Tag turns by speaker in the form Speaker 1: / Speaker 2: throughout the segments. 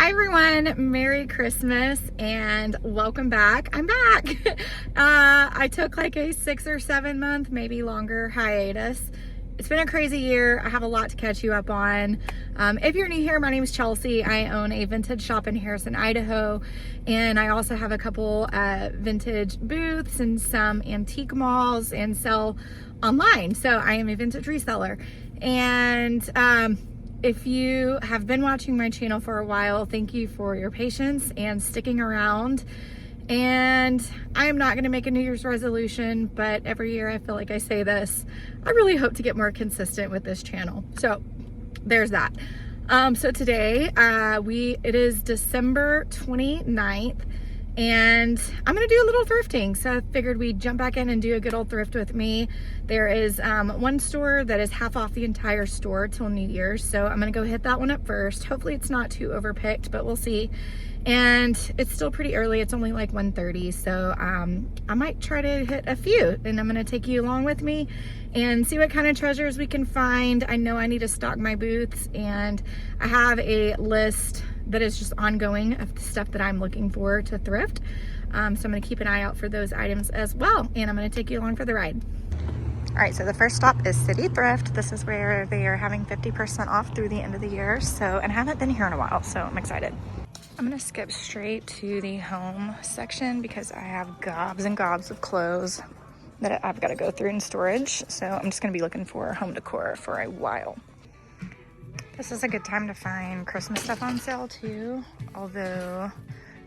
Speaker 1: Hi everyone, Merry Christmas and welcome back. I'm back. I took like a 6 or 7 month, maybe longer hiatus. It's been a crazy year. I have a lot to catch you up on. If you're new here, my name is Chelsea. I own a vintage shop in Harrison, Idaho, and I also have a couple vintage booths and some antique malls and sell online. So I am a vintage reseller. And if you have been watching my channel for a while, thank you for your patience and sticking around. And I am not going to make a New Year's resolution, but every year I feel like I say this. I really hope to get more consistent with this channel. So there's that. So today it is December 29th and I'm going to do a little thrifting. So I figured we'd jump back in and do a good old thrift with me. There is one store that is half off the entire store till New Year's. So I'm going to go hit that one up first. Hopefully it's not too overpicked, but we'll see. And it's still pretty early. It's only like 1:30. So I might try to hit a few, and I'm going to take you along with me and see what kind of treasures we can find. I know I need to stock my booths, and I have a list that is just ongoing of the stuff that I'm looking for to thrift. So I'm going to keep an eye out for those items as well, and I'm going to take you along for the ride. All right, so the first stop is City Thrift. This is where they are having 50% off through the end of the year. So, and I haven't been here in a while, so I'm excited. I'm gonna skip straight to the home section because I have gobs and gobs of clothes that I've got to go through in storage. So I'm just gonna be looking for home decor for a while. This is a good time to find Christmas stuff on sale too, although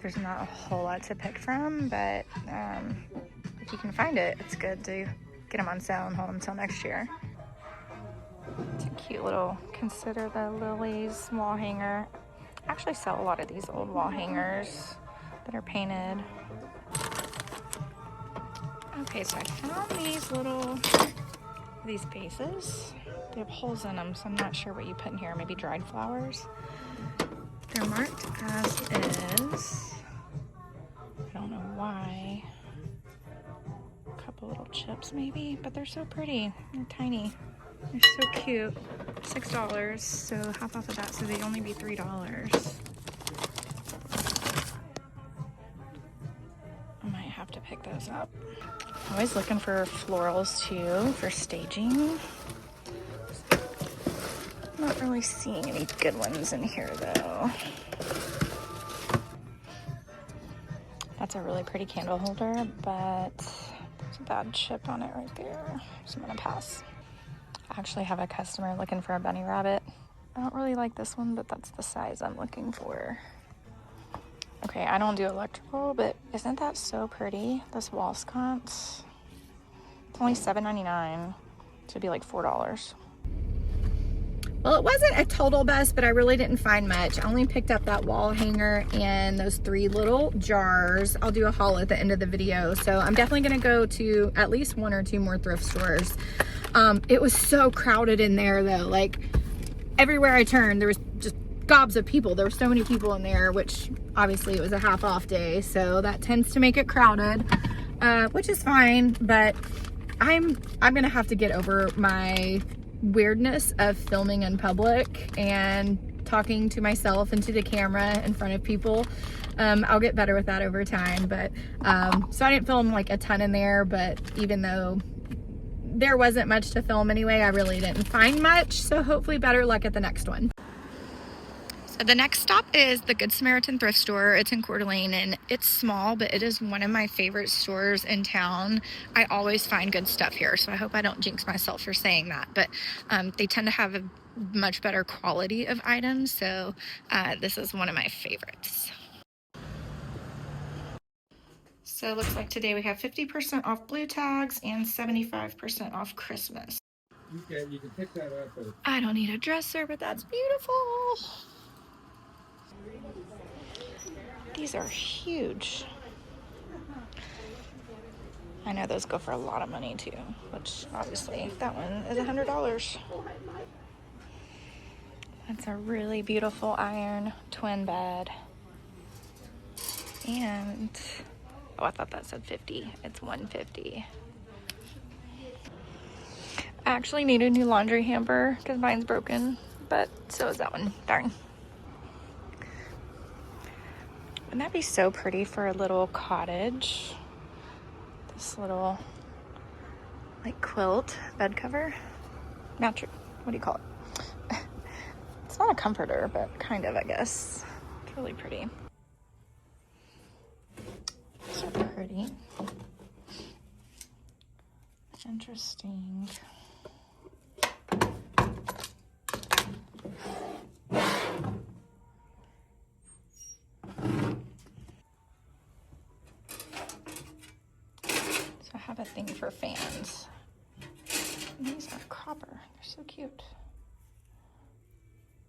Speaker 1: there's not a whole lot to pick from, but if you can find it, it's good to get them on sale and hold them till next year. It's a cute little, consider the lilies wall hanger. I actually sell a lot of these old wall hangers that are painted. Okay, so I found these vases. They have holes in them, so I'm not sure what you put in here. Maybe dried flowers. They're marked as is. I don't know why. A couple little chips maybe, but they're so pretty. They're tiny. They're so cute. $6, so half off of that, so they'd only be $3. I might have to pick those up. I'm always looking for florals too for staging. Not really seeing any good ones in here though. That's a really pretty candle holder, but there's a bad chip on it right there, so I'm gonna pass. I actually have a customer looking for a bunny rabbit. I don't really like this one, but that's the size I'm looking for. Okay, I don't do electrical, but isn't that so pretty? This wall sconce. It's only $7.99. So it'd be like $4. Well, it wasn't a total bust, but I really didn't find much. I only picked up that wall hanger and those 3 little jars. I'll do a haul at the end of the video. So I'm definitely gonna go to at least 1 or 2 more thrift stores. It was so crowded in there though. Like everywhere I turned, there was just gobs of people. There were so many people in there, which obviously it was a half off day. So that tends to make it crowded, which is fine, but I'm gonna have to get over my weirdness of filming in public and talking to myself and to the camera in front of people. I'll get better with that over time, but so I didn't film like a ton in there, but even though there wasn't much to film anyway, I really didn't find much, so hopefully better luck at the next one. So the next stop is the Good Samaritan thrift store. It's in Coeur d'Alene, and it's small, but it is one of my favorite stores in town. I always find good stuff here, so I hope I don't jinx myself for saying that, but they tend to have a much better quality of items, so this is one of my favorites. So it looks like today we have 50% off blue tags and 75% off Christmas.
Speaker 2: You can pick that up.
Speaker 1: I don't need a dresser, but that's beautiful. These are huge. I know those go for a lot of money too, which obviously that one is $100. That's a really beautiful iron twin bed. And, oh, I thought that said 50. It's $150. I actually need a new laundry hamper because mine's broken, but so is that one. Darn. Wouldn't that be so pretty for a little cottage? This little like quilt bed cover. Mattress, what do you call it? It's not a comforter, but kind of, I guess. It's really pretty. So pretty. Interesting. So I have a thing for fans. These are copper. They're so cute.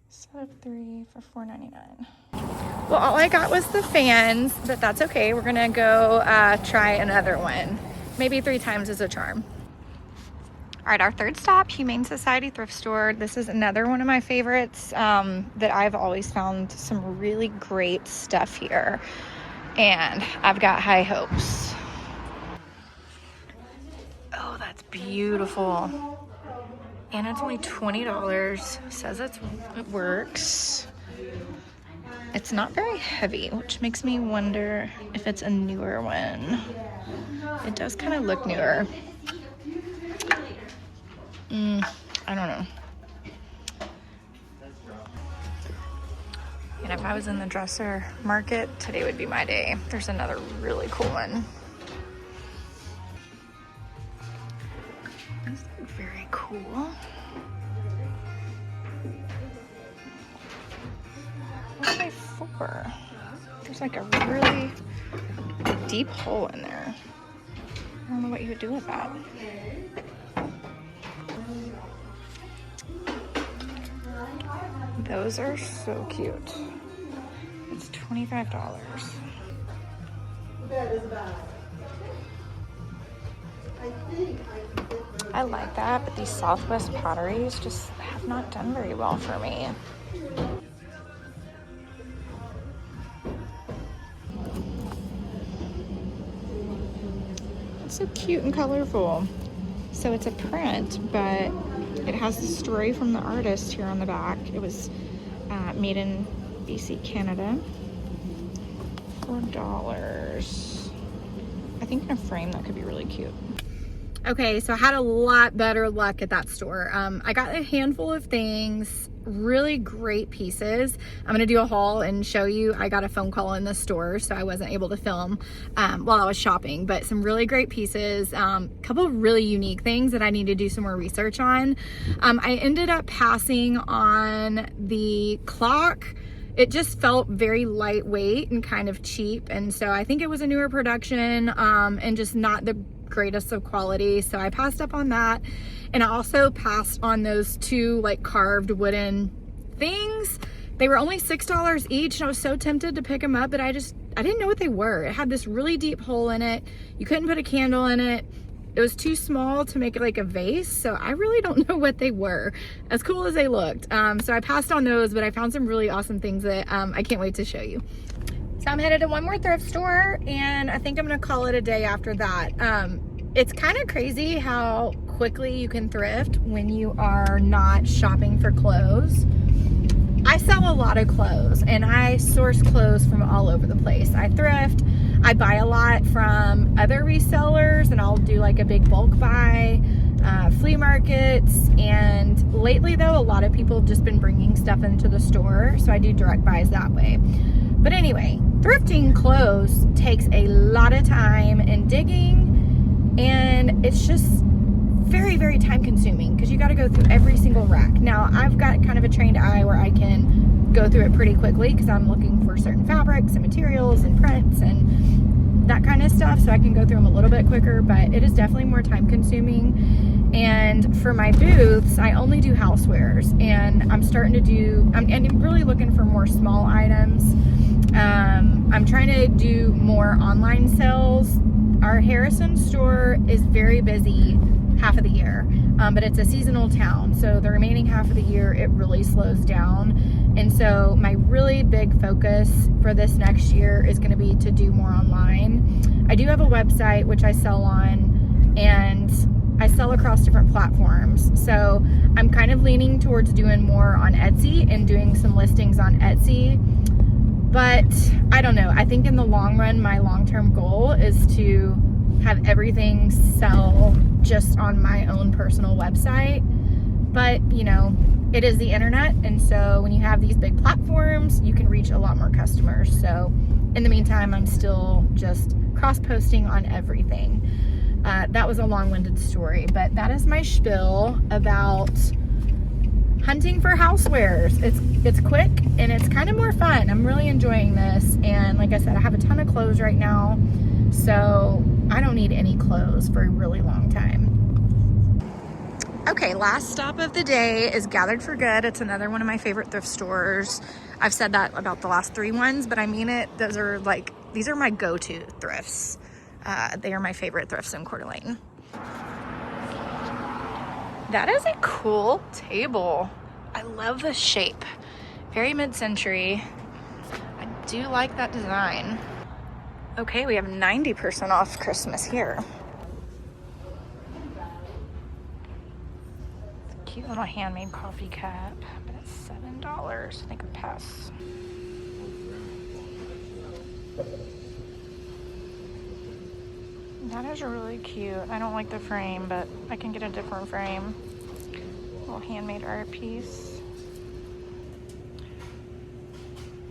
Speaker 1: Set of 3 for $4.99. Well, all I got was the fans, but that's okay. We're gonna go try another one. Maybe 3 times is a charm. All right, our third stop, Humane Society thrift store. This is another one of my favorites that I've always found some really great stuff here. And I've got high hopes. Oh, that's beautiful. And it's only $20. Says it works. It's not very heavy, which makes me wonder if it's a newer one. It does kind of look newer. I don't know. And if I was in the dresser market, today would be my day. There's another really cool one. These look very cool. What are they for? There's like a really deep hole in there. I don't know what you would do with that. Those are so cute. It's $25. I like that, but these Southwest potteries just have not done very well for me. It's so cute and colorful. So it's a print, but it has the story from the artist here on the back. It was made in BC, Canada. $4. I think in a frame that could be really cute. Okay, so I had a lot better luck at that store. I got a handful of things, really great pieces. I'm gonna do a haul and show you. I got a phone call in the store, so I wasn't able to film while I was shopping, but some really great pieces. A couple of really unique things that I need to do some more research on. I ended up passing on the clock. It just felt very lightweight and kind of cheap, and so I think it was a newer production and just not the greatest of quality, so I passed up on that. And I also passed on those 2 like carved wooden things. They were only $6 each, and I was so tempted to pick them up, but I didn't know what they were. It had this really deep hole in it. You couldn't put a candle in it. It was too small to make it like a vase, so I really don't know what they were, as cool as they looked. So I passed on those, but I found some really awesome things that I can't wait to show you. So I'm headed to one more thrift store, and I think I'm gonna call it a day after that. It's kind of crazy how quickly you can thrift when you are not shopping for clothes. I sell a lot of clothes, and I source clothes from all over the place. I thrift, I buy a lot from other resellers, and I'll do like a big bulk buy, flea markets, and lately though, a lot of people have just been bringing stuff into the store, so I do direct buys that way. But anyway, thrifting clothes takes a lot of time and digging, and it's just very, very time consuming because you got to go through every single rack. Now, I've got kind of a trained eye where I can go through it pretty quickly because I'm looking for certain fabrics and materials and prints and that kind of stuff, so I can go through them a little bit quicker, but it is definitely more time consuming. And for my booths, I only do housewares, and I'm starting to do, I'm really looking for more small items. I'm trying to do more online sales. Our Harrison store is very busy half of the year, but it's a seasonal town, so the remaining half of the year it really slows down. And so my really big focus for this next year is going to be to do more online. I do have a website which I sell on, and I sell across different platforms, so I'm kind of leaning towards doing more on Etsy and doing some listings on Etsy. But I I don't know. I think in the long run, my long-term goal is to have everything sell just on my own personal website. But, you know, it is the internet. And so when you have these big platforms, you can reach a lot more customers. So in the meantime, I'm still just cross-posting on everything. That was a long-winded story, but that is my spiel about hunting for housewares. It's quick and it's kind of more fun. I'm really enjoying this. And like I said, I have a ton of clothes right now, so I don't need any clothes for a really long time. Okay, last stop of the day is Gathered for Good. It's another one of my favorite thrift stores. I've said that about the last 3 ones, but I mean it. These are my go-to thrifts. They are my favorite thrifts in Coeur d'Alene. That is a cool table. I love the shape. Very mid-century. I do like that design. Okay, we have 90% off Christmas here. Cute little handmade coffee cup, but it's $7. I think I'll pass. That is really cute. I don't like the frame, but I can get a different frame. Little handmade art piece.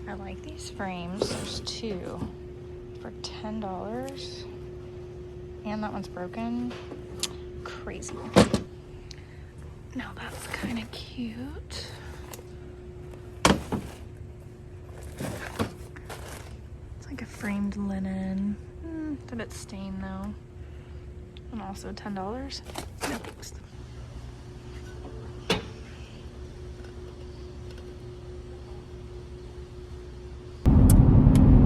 Speaker 1: I like these frames. There's 2 for $10. And that one's broken. Crazy. Now that's kind of cute. It's like a framed linen. It's a bit stained though. And also $10. No thanks.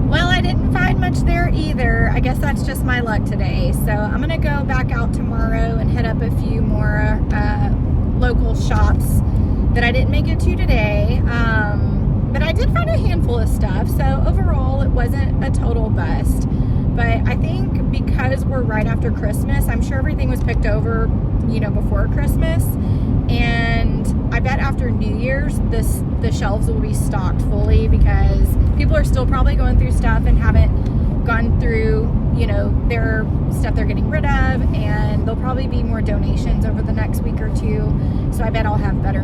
Speaker 1: Well, I didn't find much there either. I guess that's just my luck today. So I'm gonna go back out tomorrow and hit up a few more local shops that I didn't make it to today. But I did find a handful of stuff. So overall, it wasn't a total bust. But I think because we're right after Christmas, I'm sure everything was picked over, you know, before Christmas. And I bet after New Year's, the shelves will be stocked fully because people are still probably going through stuff and haven't gone through, you know, their stuff they're getting rid of. And there'll probably be more donations over the next week or 2. So I bet I'll have better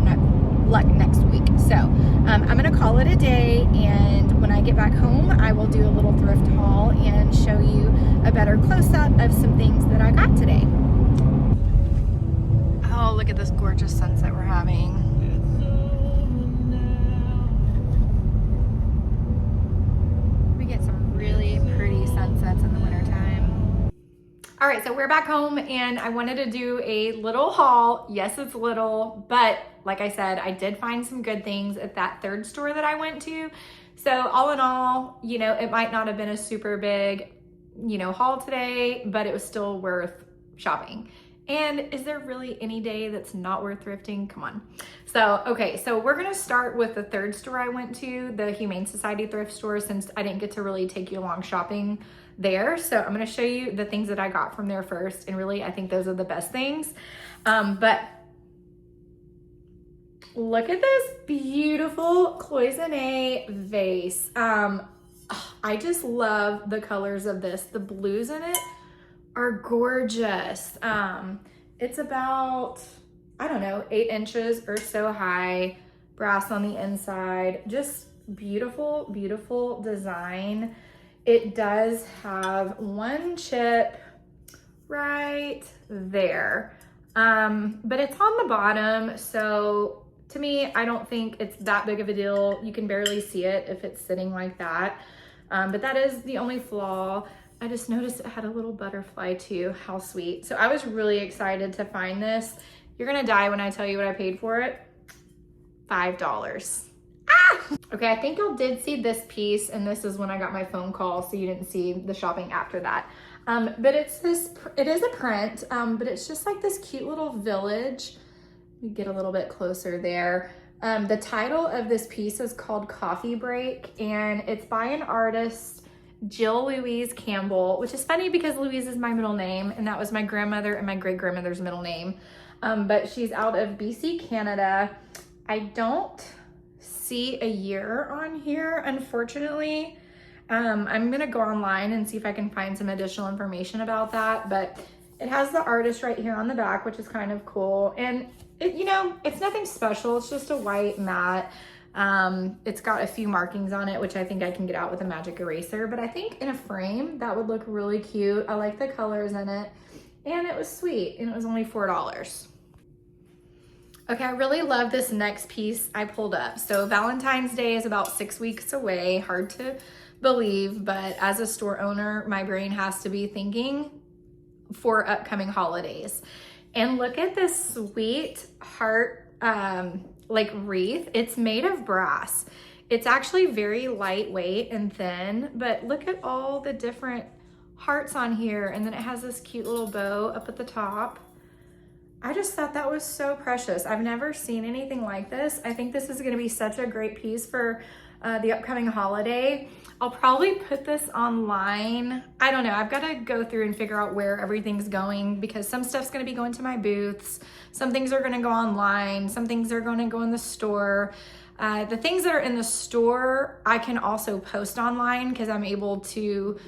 Speaker 1: luck next week. So I'm gonna call it a day, and when I get back home I will do a little thrift haul and show you a better close-up of some things that I got today. Oh, look at this gorgeous sunset we're having. We get some really pretty sunsets in the wintertime. All right, so we're back home and I wanted to do a little haul. Yes, it's little, but like I said, I did find some good things at that third store that I went to. So all in all, you know, it might not have been a super big, you know, haul today, but it was still worth shopping. And is there really any day that's not worth thrifting? Come on. So, okay, so we're gonna start with the third store I went to, the Humane Society thrift store, since I didn't get to really take you along shopping there. So I'm gonna show you the things that I got from there first. And really, I think those are the best things. But look at this beautiful cloisonne vase. I just love the colors of this. The blues in it are gorgeous. It's about, I don't know, 8 inches or so high, brass on the inside, just beautiful, beautiful design. It does have 1 chip right there, but it's on the bottom, so to me, I don't think it's that big of a deal. You can barely see it if it's sitting like that, but that is the only flaw. I just noticed it had a little butterfly too. How sweet. So I was really excited to find this. You're gonna die when I tell you what I paid for it. $5. Ah! Okay, I think y'all did see this piece, and this is when I got my phone call, so you didn't see the shopping after that. But it is a print, but it's just like this cute little village. Let me get a little bit closer there. The title of this piece is called Coffee Break, and it's by an artist, Jill Louise Campbell, which is funny because Louise is my middle name, and that was my grandmother and my great-grandmother's middle name. But she's out of BC, Canada. I don't see a year on here, unfortunately. I'm gonna go online and see if I can find some additional information about that, but it has the artist right here on the back, which is kind of cool. And it, you know, it's nothing special. It's just a white mat. It's got a few markings on it, which I think I can get out with a magic eraser, but I think in a frame that would look really cute. I like the colors in it, and it was sweet, and it was only $4. Okay, I really love this next piece I pulled up. So Valentine's Day is about 6 weeks away. Hard to believe, but as a store owner, my brain has to be thinking for upcoming holidays. And look at this sweet heart like wreath. It's made of brass. It's actually very lightweight and thin, but look at all the different hearts on here. And then it has this cute little bow up at the top. I just thought that was so precious. I've never seen anything like this. I think this is gonna be such a great piece for the upcoming holiday. I'll probably put this online. I don't know, I've gotta go through and figure out where everything's going, because some stuff's gonna be going to my booths, some things are gonna go online, some things are gonna go in the store. The things that are in the store, I can also post online because I'm able to,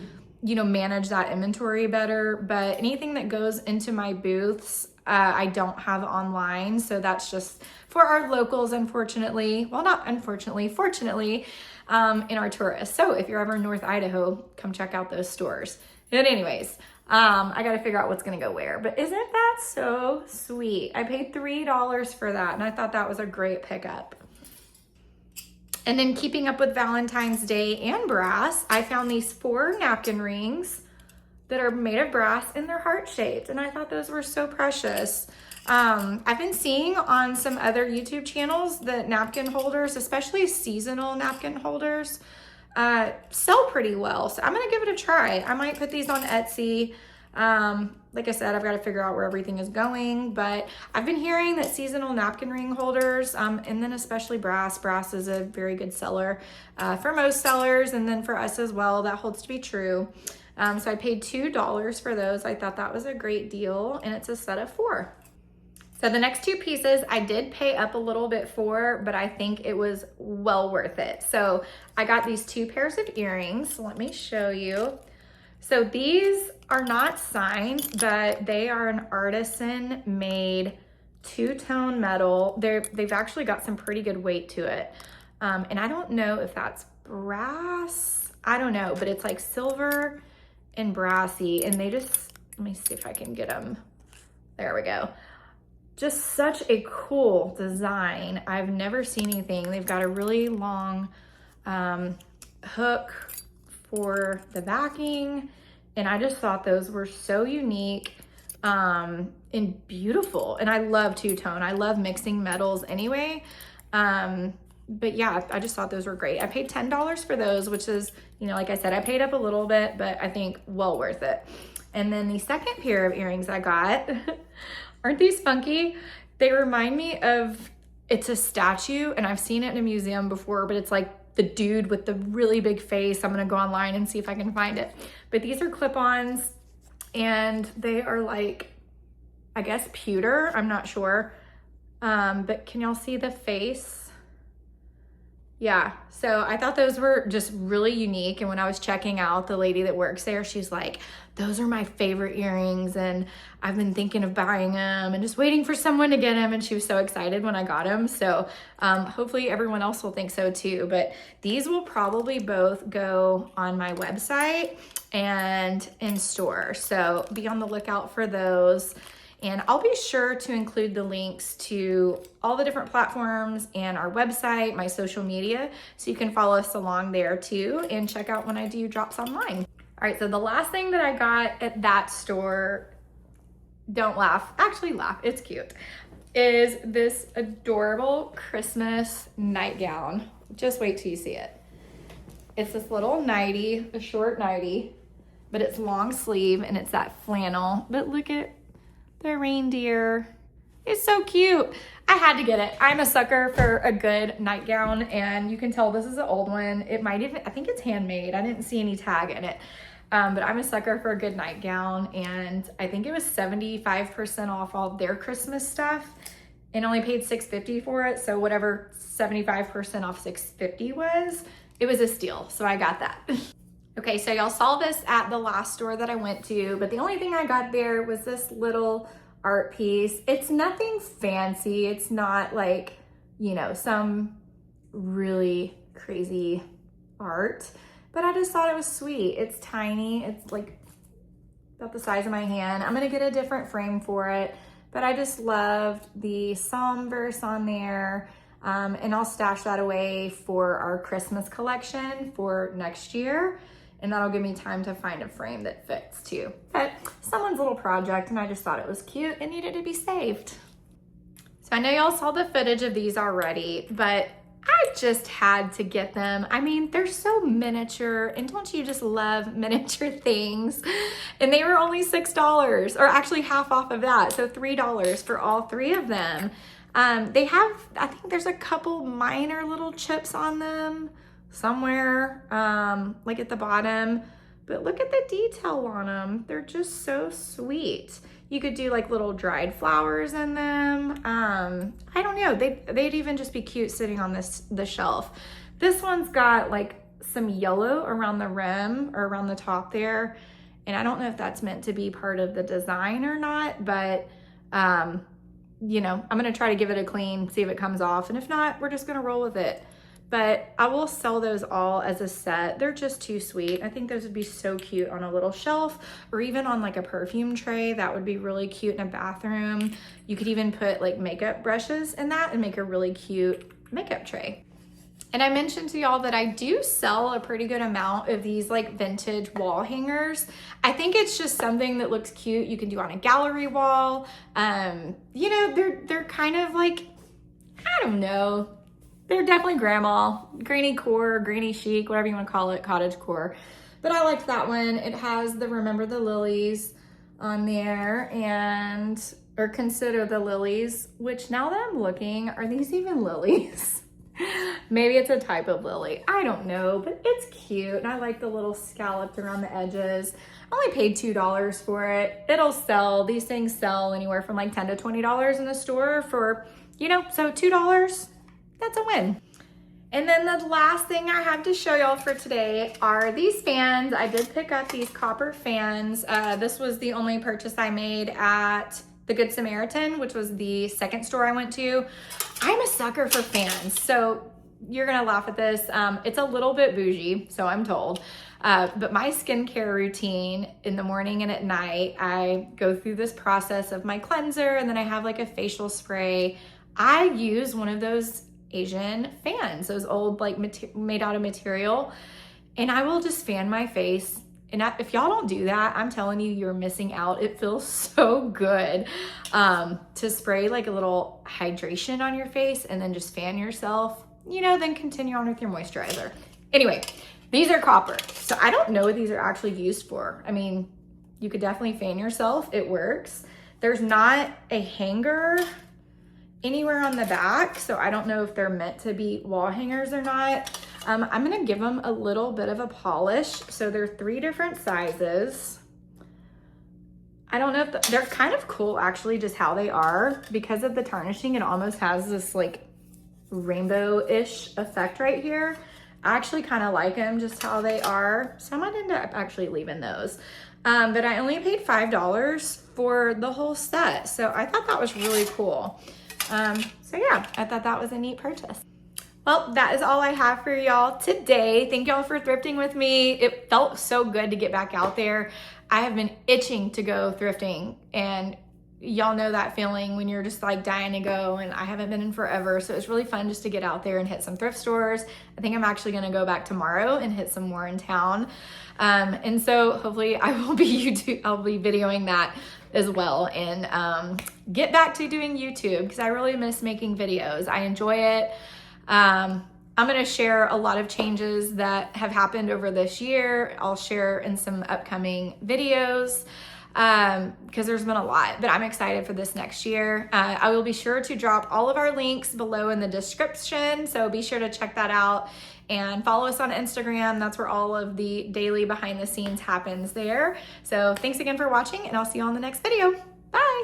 Speaker 1: you know, manage that inventory better. But anything that goes into my booths, I don't have online. So that's just for our locals, unfortunately. Well, not unfortunately, fortunately, in our tourists. So if you're ever in North Idaho, come check out those stores. But anyways, I gotta figure out what's gonna go where. But isn't that so sweet? I paid $3 for that, and I thought that was a great pickup. And then keeping up with Valentine's Day and brass, I found these 4 napkin rings that are made of brass and they're heart-shaped. And I thought those were so precious. I've been seeing on some other YouTube channels that napkin holders, especially seasonal napkin holders, sell pretty well. So I'm gonna give it a try. I might put these on Etsy. Like I said, I've got to figure out where everything is going, but I've been hearing that seasonal napkin ring holders, and then especially brass is a very good seller for most sellers, and then for us as well, that holds to be true. So I paid $2 for those. I thought that was a great deal, and it's a set of 4. So the next 2 pieces I did pay up a little bit for, but I think it was well worth it. So I got these 2 pairs of earrings. Let me show you. So these are not signed, but they are an artisan made 2-tone metal. They've actually got some pretty good weight to it. And I don't know if that's brass. I don't know, but it's like silver and brassy. And they just, let me see if I can get them. There we go. Just such a cool design. I've never seen anything. They've got a really long hook for the backing, and I just thought those were so unique and beautiful. And I love 2-tone. I love mixing metals anyway. But yeah, I just thought those were great. I paid $10 for those, which is, you know, like I said, I paid up a little bit, but I think well worth it. And then the second pair of earrings I got, aren't these funky? They remind me of, it's a statue, and I've seen it in a museum before, but it's like the dude with the really big face. I'm gonna go online and see if I can find it. But these are clip-ons, and they are like, I guess pewter, I'm not sure. But can y'all see the face? Yeah, so I thought those were just really unique. And when I was checking out, the lady that works there, she's like, those are my favorite earrings, and I've been thinking of buying them and just waiting for someone to get them. And she was so excited when I got them. So hopefully everyone else will think so too. But these will probably both go on my website and in store. So be on the lookout for those. And I'll be sure to include the links to all the different platforms and our website, my social media, so you can follow us along there too and check out when I do drops online. All right, so the last thing that I got at that store, don't laugh, actually laugh, it's cute, is this adorable Christmas nightgown. Just wait till you see it. It's this little nightie, a short nightie, but it's long sleeve and it's that flannel. But look at the reindeer. It's so cute. I had to get it. I'm a sucker for a good nightgown, and you can tell this is an old one. It might even, I think it's handmade. I didn't see any tag in it. But I'm a sucker for a good nightgown, and I think it was 75% off all their Christmas stuff and only paid $6.50 for it. So whatever 75% off $6.50 was, it was a steal. So I got that. Okay, so y'all saw this at the last store that I went to, but the only thing I got there was this little art piece. It's nothing fancy. It's not like, you know, some really crazy art, but I just thought it was sweet. It's tiny. It's like about the size of my hand. I'm gonna get a different frame for it, but I just loved the Psalm verse on there. And I'll stash that away for our Christmas collection for next year. And that'll give me time to find a frame that fits too. But someone's little project, and I just thought it was cute and needed to be saved. So I know y'all saw the footage of these already, but I just had to get them. I mean, they're so miniature, and don't you just love miniature things? And they were only $6, or actually half off of that, so $3 for all three of them. They have, I think there's a couple minor little chips on them somewhere, like at the bottom, but look at the detail on them. They're just so sweet. You could do like little dried flowers in them. I don't know, they'd even just be cute sitting on the shelf. This one's got like some yellow around the rim or around the top there, and I don't know if that's meant to be part of the design or not, but you know, I'm gonna try to give it a clean, see if it comes off, and if not, we're just gonna roll with it. But I will sell those all as a set. They're just too sweet. I think those would be so cute on a little shelf, or even on like a perfume tray. That would be really cute in a bathroom. You could even put like makeup brushes in that and make a really cute makeup tray. And I mentioned to y'all that I do sell a pretty good amount of these like vintage wall hangers. I think it's just something that looks cute. You can do on a gallery wall. You know, they're kind of like, I don't know. They're definitely granny core, granny chic, whatever you want to call it, cottage core. But I liked that one. It has the Remember the Lilies on there, or Consider the Lilies, which now that I'm looking, are these even lilies? Maybe it's a type of lily. I don't know, but it's cute. And I like the little scalloped around the edges. I only paid $2 for it. It'll sell. These things sell anywhere from like $10 to $20 in the store for, you know, so $2. That's a win. And then the last thing I have to show y'all for today are these fans. I did pick up these copper fans. This was the only purchase I made at the Good Samaritan, which was the second store I went to. I'm a sucker for fans, so you're gonna laugh at this. It's a little bit bougie, so I'm told. But my skincare routine in the morning and at night, I go through this process of my cleanser, and then I have like a facial spray. I use one of those Asian fans, those old like made out of material, and I will just fan my face. And if y'all don't do that, I'm telling you, you're missing out. It feels so good to spray like a little hydration on your face and then just fan yourself, you know, then continue on with your moisturizer. Anyway, these are copper, so I don't know what these are actually used for. I mean, you could definitely fan yourself. It works. There's not a hanger anywhere on the back, so I don't know if they're meant to be wall hangers or not. I'm gonna give them a little bit of a polish. So they're 3 different sizes. I don't know if they're kind of cool actually, just how they are. Because of the tarnishing, it almost has this like rainbow-ish effect right here. I actually kind of like them just how they are. So I might end up actually leaving those. But I only paid $5 for the whole set. So I thought that was really cool. So yeah, I thought that was a neat purchase. Well, that is all I have for y'all today. Thank y'all for thrifting with me. It felt so good to get back out there. I have been itching to go thrifting, and y'all know that feeling when you're just like dying to go, and I haven't been in forever. So it's really fun just to get out there and hit some thrift stores. I think I'm actually gonna go back tomorrow and hit some more in town. And so hopefully I'll be videoing that as well, and get back to doing YouTube because I really miss making videos. I enjoy it. I'm gonna share a lot of changes that have happened over this year. I'll share in some upcoming videos because there's been a lot, but I'm excited for this next year. I will be sure to drop all of our links below in the description, so be sure to check that out and follow us on Instagram. That's where all of the daily behind the scenes happens there. So thanks again for watching, and I'll see you on the next video. Bye.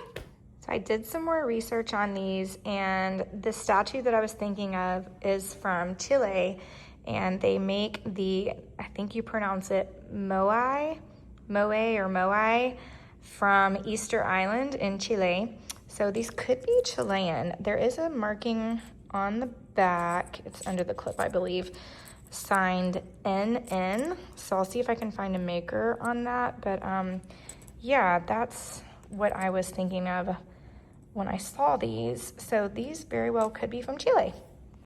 Speaker 1: So I did some more research on these, and the statue that I was thinking of is from Chile, and they make the, I think think you pronounce it Moai, from Easter Island in Chile. So these could be Chilean. There is a marking on the back, it's under the clip, I believe, signed NN. So I'll see if I can find a maker on that. But yeah, that's what I was thinking of when I saw these. So these very well could be from Chile.